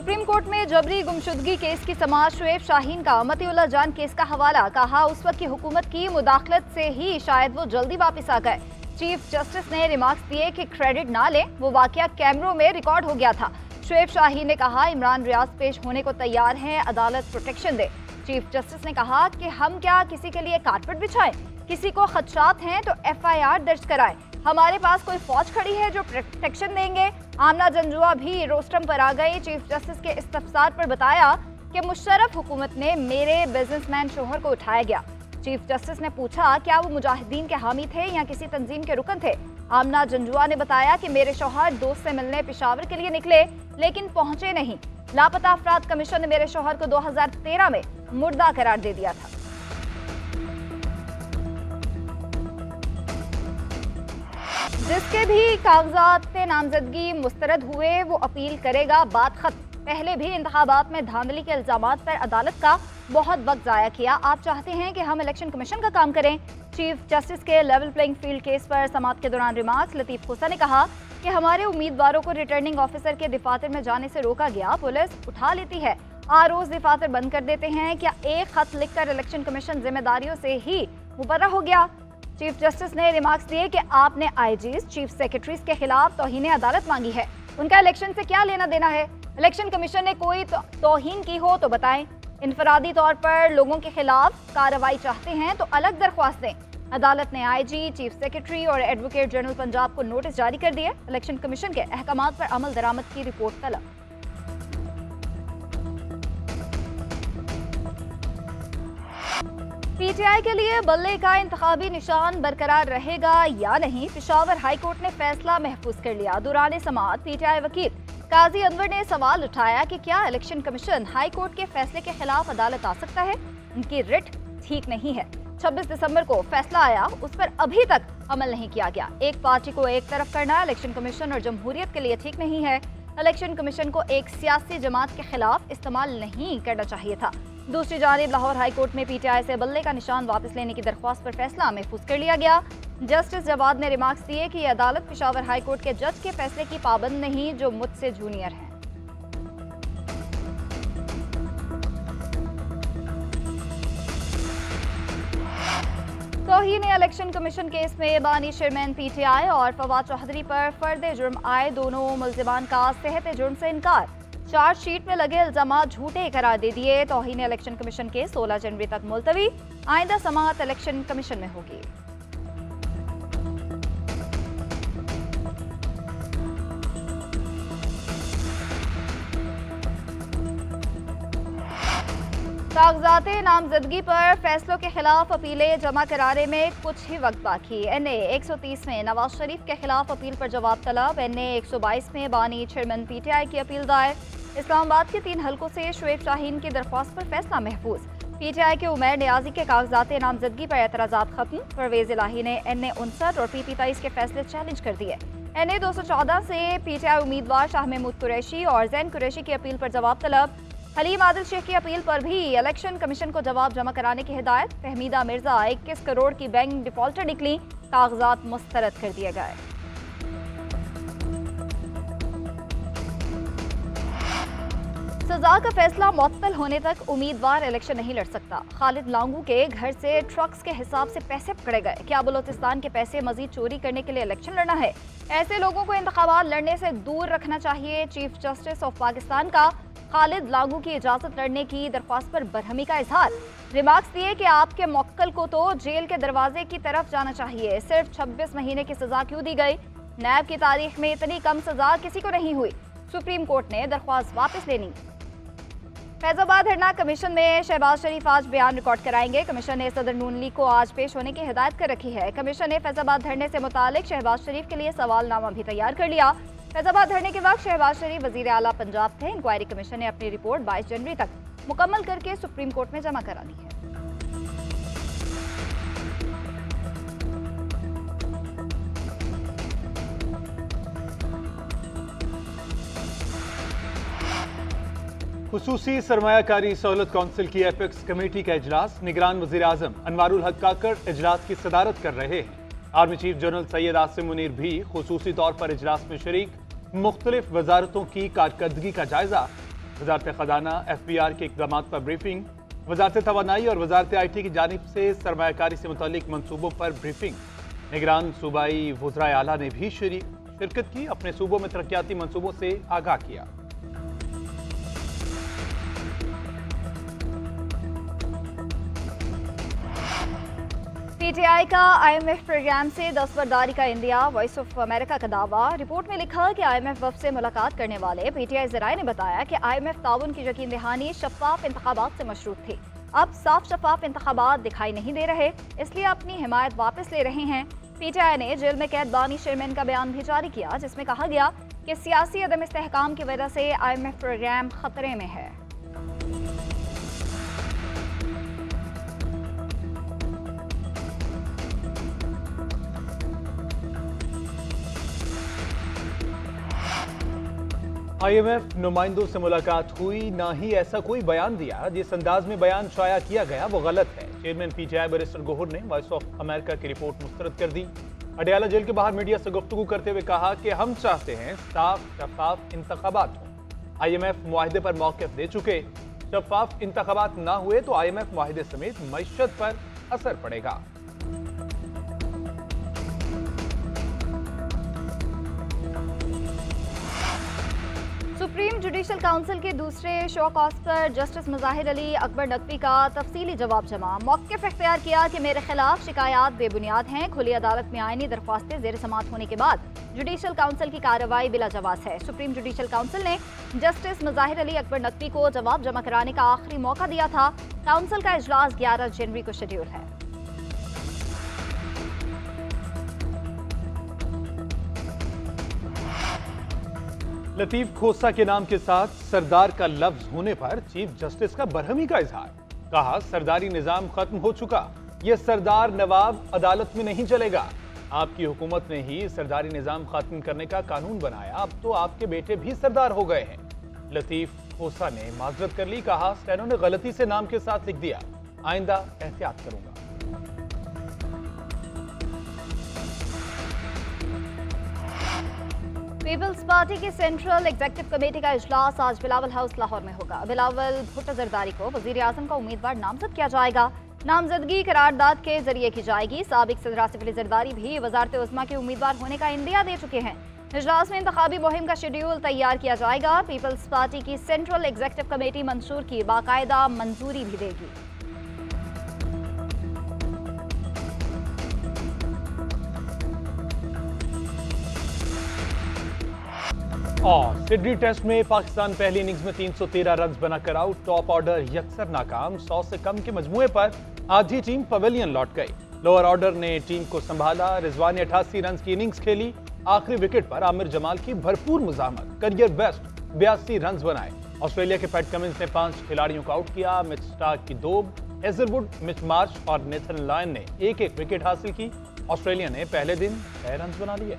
Supreme court में जबरी गुमशुदगी केस की समाअत शुएब शाहीन का मतीउल्लाह जान केस का हवाला। कहा उस वक्त की हुकूमत की मुदाखलत से ही शायद वो जल्दी वापस आ गए। चीफ जस्टिस ने रिमार्क्स दिए कि क्रेडिट ना लें, वो वाकया कैमरों में रिकॉर्ड हो गया था। शुएब शाहीन ने कहा इमरान रियाज पेश होने को तैयार हैं, अदालत प्रोटेक्शन दे। चीफ जस्टिस ने कहा कि हम क्या किसी के लिए कारपेट बिछाएं, किसी को खदशात हैं तो FIR दर्ज कराएं। हमारे पास कोई फौज खड़ी है जो प्रोटेक्शन देंगे। आमना जंजुआ भी रोस्टम पर आ गई। चीफ जस्टिस के इस्तफसार पर बताया कि मुशर्रफ हुकूमत ने मेरे बिजनेसमैन शोहर को उठाया गया। चीफ जस्टिस ने पूछा क्या वो मुजाहिदीन के हामी थे या किसी तंजीम के रुकन थे। आमना जंजुआ ने बताया कि मेरे शौहर दोस्त से मिलने पेशावर के लिए निकले लेकिन पहुंचे नहीं। लापता अफराद कमीशन ने मेरे शौहर को 2013 में मुर्दा करार दे दिया था। जिसके भी कागजात नामजदगी मुस्तरद हुए वो अपील करेगा, बात खत्म। पहले भी इंतखाबात में धांधली के इल्जामात पर अदालत का बहुत वक्त जाया किया। आप चाहते हैं कि हम इलेक्शन कमीशन का काम करें। चीफ जस्टिस के लेवल प्लेइंग फील्ड केस पर समाअत के दौरान रिमार्क्स। लतीफ खोसा ने कहा कि हमारे उम्मीदवारों को रिटर्निंग ऑफिसर के दफातर में जाने से रोका गया, पुलिस उठा लेती है। ROs दफातर बंद कर देते हैं। क्या एक खत लिखकर इलेक्शन कमीशन जिम्मेदारियों से ही मुबर्रा हो गया। चीफ जस्टिस ने रिमार्क्स दिए कि आपने IGs, चीफ सेक्रेटरीज के खिलाफ तौहीन अदालत मांगी है, उनका इलेक्शन से क्या लेना देना है। इलेक्शन कमीशन ने कोई तौहीन की हो तो बताएं। इनफरादी तौर पर लोगों के खिलाफ कार्रवाई चाहते हैं तो अलग दरख्वास्त दें। अदालत ने IG, चीफ सेक्रेटरी और एडवोकेट जनरल पंजाब को नोटिस जारी कर दिए। इलेक्शन कमीशन के अहकामात पर अमल दरामद की रिपोर्ट तलब। PTI के लिए बल्ले का इंतखाबी निशान बरकरार रहेगा या नहीं, पेशावर हाई कोर्ट ने फैसला महफूज कर लिया। दौरान समाअत PTI वकील काजी अनवर ने सवाल उठाया कि क्या इलेक्शन कमीशन हाई कोर्ट के फैसले के खिलाफ अदालत आ सकता है। उनकी रिट ठीक नहीं है। 26 दिसंबर को फैसला आया, उस पर अभी तक अमल नहीं किया गया। एक पार्टी को एक तरफ करना इलेक्शन कमीशन और जमहूरियत के लिए ठीक नहीं है। इलेक्शन कमीशन को एक सियासी जमात के खिलाफ इस्तेमाल नहीं करना चाहिए था। दूसरी जानिब लाहौर हाई कोर्ट में PTI से बल्ले का निशान वापस लेने की दरख्वास्त पर फैसला महफूज कर लिया गया। जस्टिस जवाद ने रिमार्क्स दिए कि यह अदालत पेशावर हाई कोर्ट के जज के फैसले की पाबंद नहीं जो मुझसे जूनियर हैं। तौहीन इलेक्शन कमीशन केस में बानी चेयरमैन PTI और फवाद चौधरी पर फर्द जुर्म आए। दोनों मुल्जिमान का सेहत जुर्म से इनकार। चार्जशीट में लगे इल्जामात झूठे करार दे दिए। तौहीन इलेक्शन कमीशन के 16 जनवरी तक मुलतवी। आइंदा समाअत इलेक्शन कमीशन में होगी। कागजात नामजदगी पर फैसलों के खिलाफ अपीलें जमा कराने में कुछ ही वक्त बाकी। NA 130 में नवाज शरीफ के खिलाफ अपील पर जवाब तलब। NA 122 में बानी चेयरमैन PTI की अपील दायर। इस्लामाबाद के 3 हलकों से शुएब शाहीन की दरख्वास्त पर फैसला महफूज। PTI के उमैर नियाजी के कागजात नामजदगी पर एतराज़ात खत्म। परवेज इलाही ने NA 59 और PP 23 के फैसले चैलेंज कर दिए। NA 214 से PTI उम्मीदवार शाह महमूद कुरैशी और जैन कुरैशी की अपील पर जवाब तलब। हलीम आदिल शेख की अपील पर भी इलेक्शन कमीशन को जवाब जमा कराने की हिदायत। फहमीदा मिर्जा 21 करोड़ की बैंक डिफॉल्टर निकली, कागजात मुस्तरद कर दिए गए। सजा का फैसला मुअत्तल होने तक उम्मीदवार इलेक्शन नहीं लड़ सकता। खालिद लांगू के घर से ट्रक्स के हिसाब से पैसे पकड़े गए। क्या बलोचिस्तान के पैसे मजीद चोरी करने के लिए इलेक्शन लड़ना है? ऐसे लोगों को इंतखाबात लड़ने से दूर रखना चाहिए। चीफ जस्टिस ऑफ पाकिस्तान का खालिद लांगू की इजाजत लड़ने की दरख्वास्त पर बरहमी का इजहार। रिमार्क्स दिए कि आपके मौक्कल को तो जेल के दरवाजे की तरफ जाना चाहिए। सिर्फ 26 महीने की सजा क्यों दी गई? नैब की तारीख में इतनी कम सजा किसी को नहीं हुई। सुप्रीम कोर्ट ने दरख्वास्त वापस लेनी। फैजाबाद धरना कमीशन में शहबाज शरीफ आज बयान रिकॉर्ड कराएंगे। कमीशन ने सदर नून लीग को आज पेश होने की हिदायत कर रखी है। कमीशन ने फैजाबाद धरने से मुतालिक शहबाज शरीफ के लिए सवालनामा भी तैयार कर लिया। फैजाबाद धरने के वक्त शहबाज शरीफ वजीर आला पंजाब थे। इंक्वायरी कमीशन ने अपनी रिपोर्ट 22 जनवरी तक मुकम्मल करके सुप्रीम कोर्ट में जमा करा दी है। खुसूसी सरमायाकारी सहूलत कौंसिल की एपेक्स कमेटी का इजलास। निगरान वजीर आजम अनवारुल हक काकड़ इजलास की सदारत कर रहे हैं। Army chief general Syed Asim Munir भी खुसूसी तौर पर इजलास में शरीक। मुख्तलिफ वजारतों की कारकर्दगी का जायजा। वजारत खजाना FBR के इक़दाम पर ब्रीफिंग, वजारत तवानाई और वजारत IT की जानिब से सरमायाकारी से मुतालिक मनसूबों पर ब्रीफिंग। निगरान सूबाई वज़राए आला ने भी शिरकत की, अपने सूबों में तरक्याती मनसूबों से आगाह किया। PTI का IMF प्रोग्राम से दस्तबरदारी का इंडिया, वॉइस ऑफ अमेरिका का दावा। रिपोर्ट में लिखा कि IMF वफ़द से मुलाकात करने वाले PTI ज़राए ने बताया कि IMF ताउन की यकीन दहानी शफ़ाफ इंतखाबात से मशरूत थी। अब साफ शफ़ाफ इंतखाबात दिखाई नहीं दे रहे, इसलिए अपनी हिमायत वापस ले रहे हैं। PTI ने जेल में कैद बानी शेरमैन का बयान भी जारी किया, जिसमें कहा गया कि सियासी अदम इस्तेहकाम की वजह से IMF प्रोग्राम खतरे में है। IMF नुमाइंदों से मुलाकात हुई, ना ही ऐसा कोई बयान दिया। जिस अंदाज में बयान शाया किया गया वो गलत है। चेयरमैन PTI बैरिस्टर गोहर ने वॉइस ऑफ अमेरिका की रिपोर्ट मुस्तरद कर दी। अडयाला जेल के बाहर मीडिया से गुफ्तगू करते हुए कहा कि हम चाहते हैं साफ शफाफ इंतखाबात हो। IMF मुआहदे पर मौक़िफ़ दे चुके, शफाफ इंतखाबात ना हुए तो IMF मुआहदे समेत मईशत पर असर पड़ेगा। सुप्रीम जुडिशल काउंसिल के दूसरे शो कॉज पर जस्टिस मुजाहिर अली अकबर नकवी का तफसीली जवाब जमा। मौक़िफ़ इख्तियार किया कि मेरे खिलाफ शिकायत बेबुनियाद हैं। खुली अदालत में आईनी दरख्वास्तें ज़ेर समाअत होने के बाद जुडिशल काउंसिल की कार्रवाई बिला जवाब है। सुप्रीम जुडिशल काउंसिल ने जस्टिस मुजाहिर अली अकबर नकवी को जवाब जमा कराने का आखिरी मौका दिया था। काउंसिल का इजलास 11 जनवरी को शेड्यूल है। लतीफ खोसा के नाम के साथ सरदार का लफ्ज होने पर चीफ जस्टिस का बरहमी का इजहार। कहा सरदारी निजाम खत्म हो चुका, यह सरदार नवाब अदालत में नहीं चलेगा। आपकी हुकूमत ने ही सरदारी निजाम खत्म करने का कानून बनाया, अब तो आपके बेटे भी सरदार हो गए हैं। लतीफ खोसा ने माजरत कर ली। कहा स्टेनो ने गलती से नाम के साथ लिख दिया, आइंदा एहतियात करूंगा। पीपल्स पार्टी की सेंट्रल एग्जीक्यूटिव कमेटी का इजलास आज बिलावल हाउस लाहौर में होगा। बिलावल भुट्टो जरदारी को वजीर आजम का उम्मीदवार नामजद किया जाएगा। नामजदगी करारदाद के जरिए की जाएगी। साबिक सदर आसिफ अली जरदारी भी वजारत उज़्मा के उम्मीदवार होने का इंदिया दे चुके हैं। इजलास में इंतखाबी मुहिम का शेड्यूल तैयार किया जाएगा। पीपल्स पार्टी की सेंट्रल एग्जीक्यूटिव कमेटी मंशूर की बाकायदा मंजूरी भी देगी। और सिडनी टेस्ट में पाकिस्तान पहली इनिंग्स में 313 रन बनाकर आउट। टॉप ऑर्डर यकसर नाकाम, 100 से कम के मजमूए पर आधी टीम पवेलियन लौट गई। लोअर ऑर्डर ने टीम को संभाला। रिजवान ने 88 रन की इनिंग्स खेली। आखिरी विकेट पर आमिर जमाल की भरपूर मुजाहमत, करियर बेस्ट 82 रन बनाए। ऑस्ट्रेलिया के पैट कमिंस ने 5 खिलाड़ियों को आउट किया। मिच स्टार्क की 2, हेजलवुड, मिच मार्श और नेथन लायन ने एक-एक विकेट हासिल की। ऑस्ट्रेलिया ने पहले दिन 6 रन बना लिए।